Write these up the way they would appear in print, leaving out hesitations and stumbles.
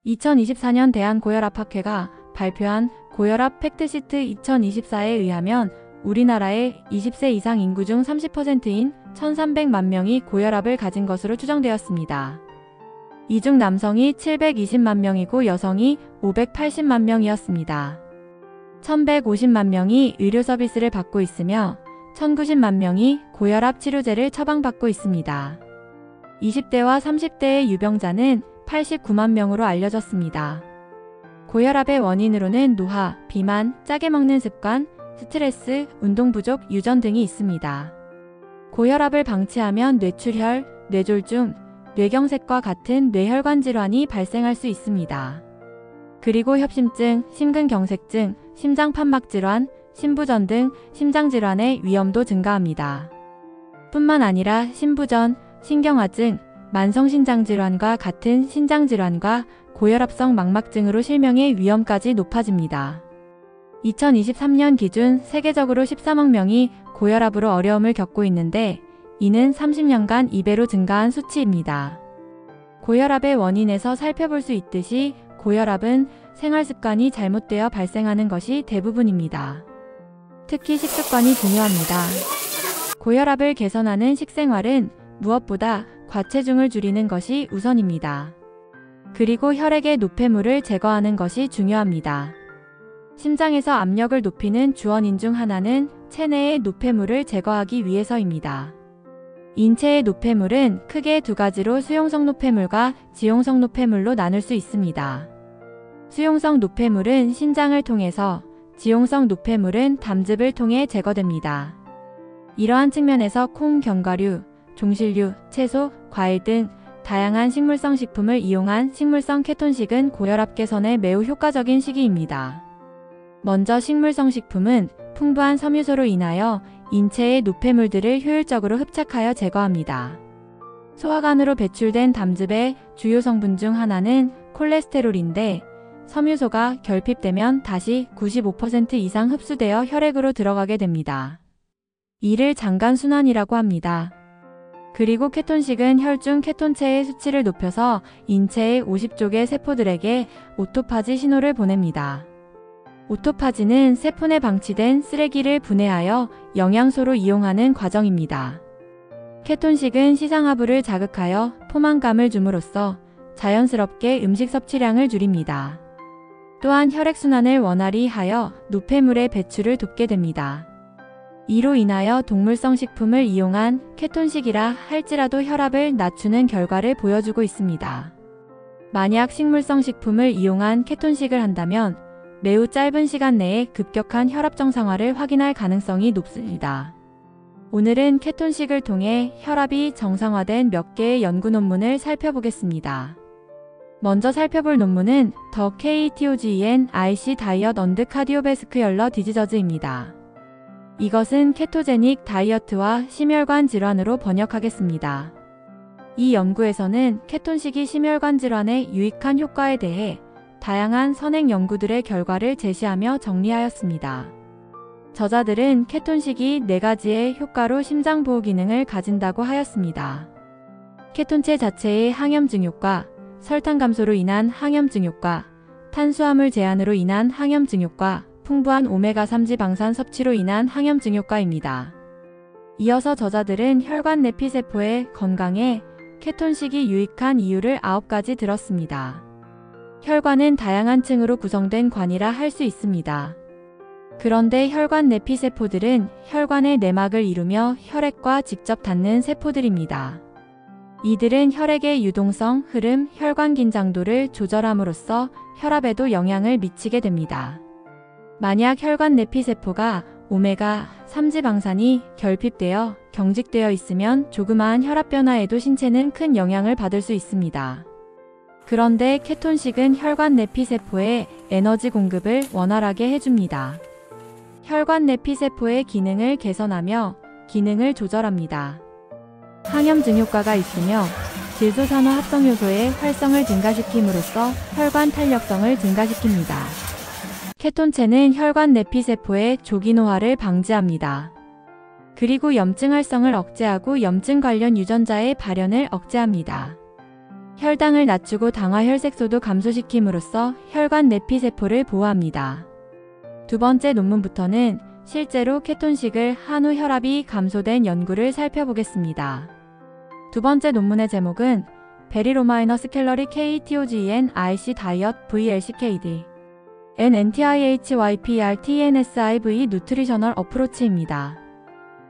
2024년 대한고혈압학회가 발표한 고혈압 팩트시트 2024에 의하면 우리나라의 20세 이상 인구 중 30%인 1,300만 명이 고혈압을 가진 것으로 추정되었습니다. 이 중 남성이 720만 명이고 여성이 580만 명이었습니다. 1,150만 명이 의료 서비스를 받고 있으며 1,090만 명이 고혈압 치료제를 처방받고 있습니다. 20대와 30대의 유병자는 89만 명으로 알려졌습니다. 고혈압의 원인으로는 노화, 비만, 짜게 먹는 습관, 스트레스, 운동 부족, 유전 등이 있습니다. 고혈압을 방치하면 뇌출혈, 뇌졸중, 뇌경색과 같은 뇌혈관 질환이 발생할 수 있습니다. 그리고 협심증, 심근경색증, 심장판막 질환, 심부전 등 심장질환의 위험도 증가합니다. 뿐만 아니라 심부전, 신경화증, 만성신장질환과 같은 신장질환과 고혈압성 망막증으로 실명의 위험까지 높아집니다. 2023년 기준 세계적으로 13억 명이 고혈압으로 어려움을 겪고 있는데 이는 30년간 2배로 증가한 수치입니다. 고혈압의 원인에서 살펴볼 수 있듯이 고혈압은 생활습관이 잘못되어 발생하는 것이 대부분입니다. 특히 식습관이 중요합니다. 고혈압을 개선하는 식생활은 무엇보다 과체중을 줄이는 것이 우선입니다. 그리고 혈액의 노폐물을 제거하는 것이 중요합니다. 심장에서 압력을 높이는 주원인 중 하나는 체내의 노폐물을 제거하기 위해서입니다. 인체의 노폐물은 크게 두 가지로 수용성 노폐물과 지용성 노폐물로 나눌 수 있습니다. 수용성 노폐물은 신장을 통해서, 지용성 노폐물은 담즙을 통해 제거됩니다. 이러한 측면에서 콩, 견과류, 종실류, 채소, 과일 등 다양한 식물성 식품을 이용한 식물성 케톤식은 고혈압 개선에 매우 효과적인 식이입니다. 먼저 식물성 식품은 풍부한 섬유소로 인하여 인체의 노폐물들을 효율적으로 흡착하여 제거합니다. 소화관으로 배출된 담즙의 주요 성분 중 하나는 콜레스테롤인데 섬유소가 결핍되면 다시 95% 이상 흡수되어 혈액으로 들어가게 됩니다. 이를 장간순환이라고 합니다. 그리고 케톤식은 혈중 케톤체의 수치를 높여서 인체의 50쪽의 세포들에게 오토파지 신호를 보냅니다. 오토파지는 세포 내 방치된 쓰레기를 분해하여 영양소로 이용하는 과정입니다. 케톤식은 시상하부를 자극하여 포만감을 줌으로써 자연스럽게 음식 섭취량을 줄입니다. 또한 혈액순환을 원활히 하여 노폐물의 배출을 돕게 됩니다. 이로 인하여 동물성 식품을 이용한 케톤식이라 할지라도 혈압을 낮추는 결과를 보여주고 있습니다. 만약 식물성 식품을 이용한 케톤식을 한다면 매우 짧은 시간 내에 급격한 혈압 정상화를 확인할 가능성이 높습니다. 오늘은 케톤식을 통해 혈압이 정상화된 몇 개의 연구 논문을 살펴보겠습니다. 먼저 살펴볼 논문은 The KETOGEN IC Diet and Cardiovascular Disease입니다. 이것은 케토제닉 다이어트와 심혈관 질환으로 번역하겠습니다. 이 연구에서는 케톤식이 심혈관 질환에 유익한 효과에 대해 다양한 선행 연구들의 결과를 제시하며 정리하였습니다. 저자들은 케톤식이 4가지의 효과로 심장 보호 기능을 가진다고 하였습니다. 케톤체 자체의 항염증 효과, 설탕 감소로 인한 항염증 효과, 탄수화물 제한으로 인한 항염증 효과, 풍부한 오메가3 지방산 섭취로 인한 항염증 효과입니다. 이어서 저자들은 혈관 내피세포의 건강에 케톤식이 유익한 이유를 9가지 들었습니다. 혈관은 다양한 층으로 구성된 관이라 할 수 있습니다. 그런데 혈관 내피세포들은 혈관의 내막을 이루며 혈액과 직접 닿는 세포들입니다. 이들은 혈액의 유동성, 흐름, 혈관 긴장도를 조절함으로써 혈압에도 영향을 미치게 됩니다. 만약 혈관 내피세포가 오메가3 지방산이 결핍되어 경직되어 있으면 조그마한 혈압 변화에도 신체는 큰 영향을 받을 수 있습니다. 그런데 케톤식은 혈관 내피세포에 에너지 공급을 원활하게 해줍니다. 혈관 내피세포의 기능을 개선하며 기능을 조절합니다. 항염증 효과가 있으며 질소산화 합성효소의 활성을 증가시킴으로써 혈관 탄력성을 증가시킵니다. 케톤체는 혈관 내피세포의 조기 노화를 방지합니다. 그리고 염증 활성을 억제하고 염증 관련 유전자의 발현을 억제합니다. 혈당을 낮추고 당화 혈색소도 감소시킴으로써 혈관 내피세포를 보호합니다. 두 번째 논문부터는 실제로 케톤식을 한 후 혈압이 감소된 연구를 살펴보겠습니다. 두 번째 논문의 제목은 Very Low Minus Calorie KETOGEN IC Diet VLCKD N NTIHYPRTNSIV Nutritional Approach입니다.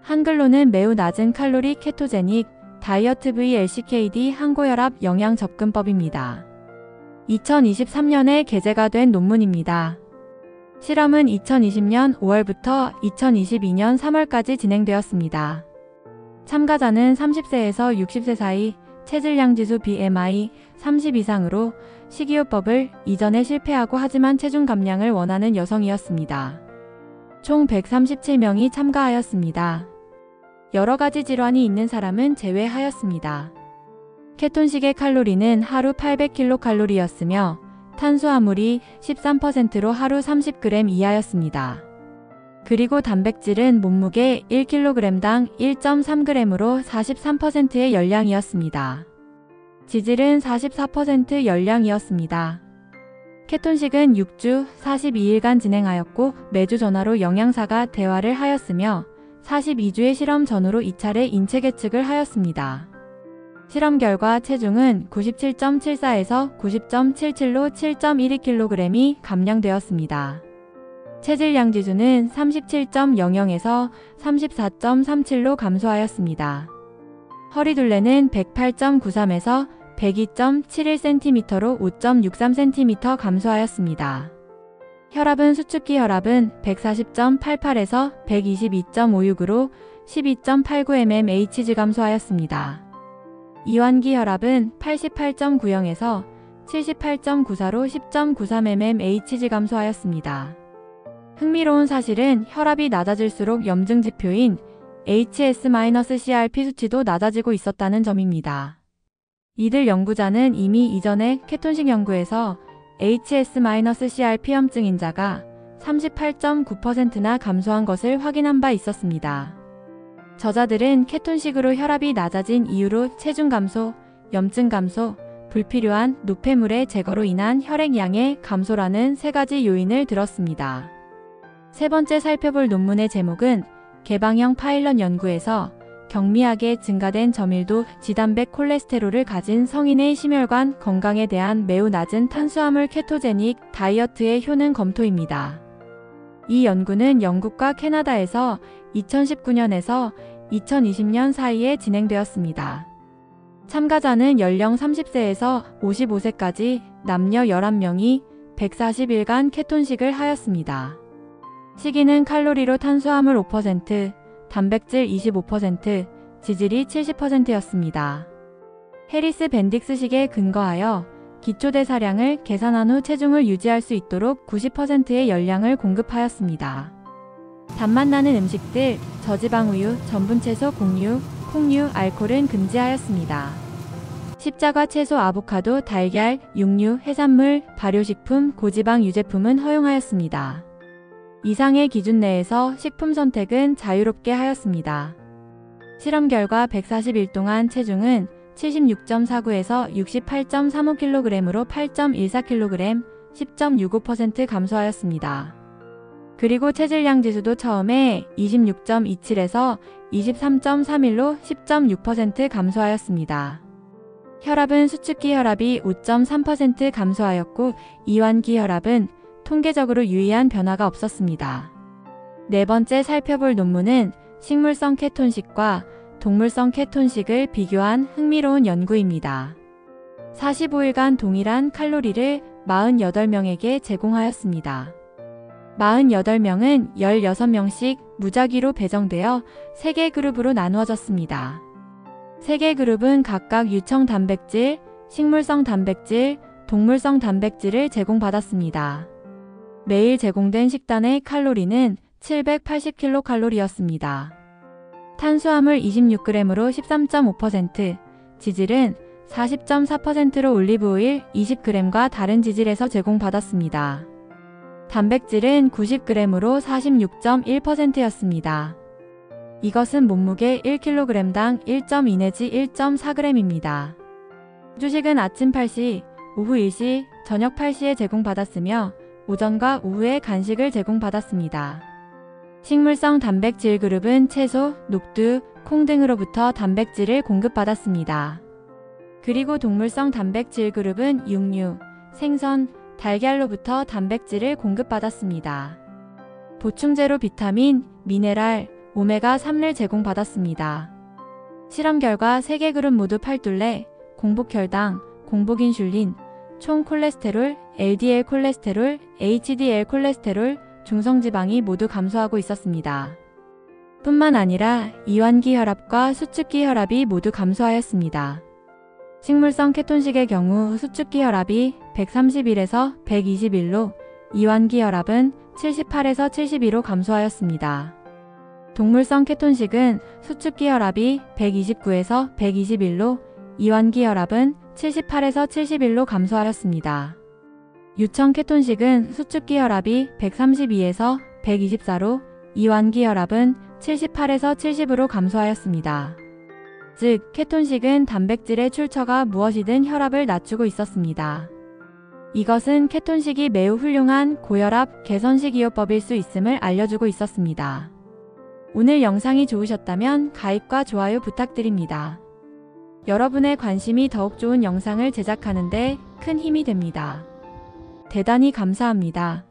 한글로는 매우 낮은 칼로리 케토제닉 다이어트 VLCKD 항고혈압 영양 접근법입니다. 2023년에 게재가 된 논문입니다. 실험은 2020년 5월부터 2022년 3월까지 진행되었습니다. 참가자는 30세에서 60세 사이 체질량지수 BMI 30 이상으로 식이요법을 이전에 실패하고 하지만 체중 감량을 원하는 여성이었습니다. 총 137명이 참가하였습니다. 여러 가지 질환이 있는 사람은 제외하였습니다. 케톤식의 칼로리는 하루 800kcal였으며 탄수화물이 13%로 하루 30g 이하였습니다. 그리고 단백질은 몸무게 1kg당 1.3g으로 43%의 열량이었습니다. 지질은 44% 열량이었습니다. 케톤식은 6주 42일간 진행하였고 매주 전화로 영양사가 대화를 하였으며 42주의 실험 전후로 2차례 인체 계측을 하였습니다. 실험 결과 체중은 97.74에서 90.77로 7.12kg이 감량되었습니다. 체질량 지수는 37.00에서 34.37로 감소하였습니다. 허리둘레는 108.93에서 102.71cm로 5.63cm 감소하였습니다. 혈압은 수축기 혈압은 140.88에서 122.56으로 12.89mmHg 감소하였습니다. 이완기 혈압은 88.90에서 78.94로 10.93mmHg 감소하였습니다. 흥미로운 사실은 혈압이 낮아질수록 염증 지표인 HS-CRP 수치도 낮아지고 있었다는 점입니다. 이들 연구자는 이미 이전에 케톤식 연구에서 HS-CRP 염증인자가 38.9%나 감소한 것을 확인한 바 있었습니다. 저자들은 케톤식으로 혈압이 낮아진 이유로 체중 감소, 염증 감소, 불필요한 노폐물의 제거로 인한 혈액량의 감소라는 세 가지 요인을 들었습니다. 세 번째 살펴볼 논문의 제목은 개방형 파일럿 연구에서 경미하게 증가된 저밀도 지단백 콜레스테롤을 가진 성인의 심혈관 건강에 대한 매우 낮은 탄수화물 케토제닉 다이어트의 효능 검토입니다. 이 연구는 영국과 캐나다에서 2019년에서 2020년 사이에 진행되었습니다. 참가자는 연령 30세에서 55세까지 남녀 11명이 140일간 케톤식을 하였습니다. 시기는 칼로리로 탄수화물 5%, 단백질 25%, 지질이 70%였습니다. 해리스 벤딕스식에 근거하여 기초대사량을 계산한 후 체중을 유지할 수 있도록 90%의 열량을 공급하였습니다. 단맛 나는 음식들, 저지방 우유, 전분채소, 곡류, 콩류, 알코올은 금지하였습니다. 십자가 채소, 아보카도, 달걀, 육류, 해산물, 발효식품, 고지방 유제품은 허용하였습니다. 이상의 기준 내에서 식품 선택은 자유롭게 하였습니다. 실험 결과 140일 동안 체중은 76.49에서 68.35kg으로 8.14kg, 10.65% 감소하였습니다. 그리고 체질량 지수도 처음에 26.27에서 23.31로 10.6% 감소하였습니다. 혈압은 수축기 혈압이 5.3% 감소하였고 이완기 혈압은 통계적으로 유의한 변화가 없었습니다. 네 번째 살펴볼 논문은 식물성 케톤식과 동물성 케톤식을 비교한 흥미로운 연구입니다. 45일간 동일한 칼로리를 48명에게 제공하였습니다. 48명은 16명씩 무작위로 배정되어 3개 그룹으로 나누어졌습니다. 3개 그룹은 각각 유청 단백질, 식물성 단백질, 동물성 단백질을 제공받았습니다. 매일 제공된 식단의 칼로리는 780kcal였습니다. 탄수화물 26g으로 13.5%, 지질은 40.4%로 올리브오일 20g과 다른 지질에서 제공받았습니다. 단백질은 90g으로 46.1%였습니다. 이것은 몸무게 1kg당 1.2 내지 1.4g입니다. 주식은 아침 8시, 오후 1시, 저녁 8시에 제공받았으며 오전과 오후에 간식을 제공받았습니다. 식물성 단백질 그룹은 채소, 녹두, 콩 등으로부터 단백질을 공급받았습니다. 그리고 동물성 단백질 그룹은 육류, 생선, 달걀로부터 단백질을 공급받았습니다. 보충제로 비타민, 미네랄, 오메가3를 제공받았습니다. 실험 결과 3개 그룹 모두 팔둘레, 공복혈당, 공복인슐린, 총 콜레스테롤, LDL 콜레스테롤, HDL 콜레스테롤, 중성지방이 모두 감소하고 있었습니다. 뿐만 아니라 이완기 혈압과 수축기 혈압이 모두 감소하였습니다. 식물성 케톤식의 경우 수축기 혈압이 131에서 121로 이완기 혈압은 78에서 72로 감소하였습니다. 동물성 케톤식은 수축기 혈압이 129에서 121로 이완기 혈압은 78에서 71로 감소하였습니다. 유청 케톤식은 수축기 혈압이 132에서 124로 이완기 혈압은 78에서 70으로 감소하였습니다. 즉, 케톤식은 단백질의 출처가 무엇이든 혈압을 낮추고 있었습니다. 이것은 케톤식이 매우 훌륭한 고혈압 개선 식이요법일 수 있음을 알려주고 있었습니다. 오늘 영상이 좋으셨다면 가입과 좋아요 부탁드립니다. 여러분의 관심이 더욱 좋은 영상을 제작하는 데 큰 힘이 됩니다. 대단히 감사합니다.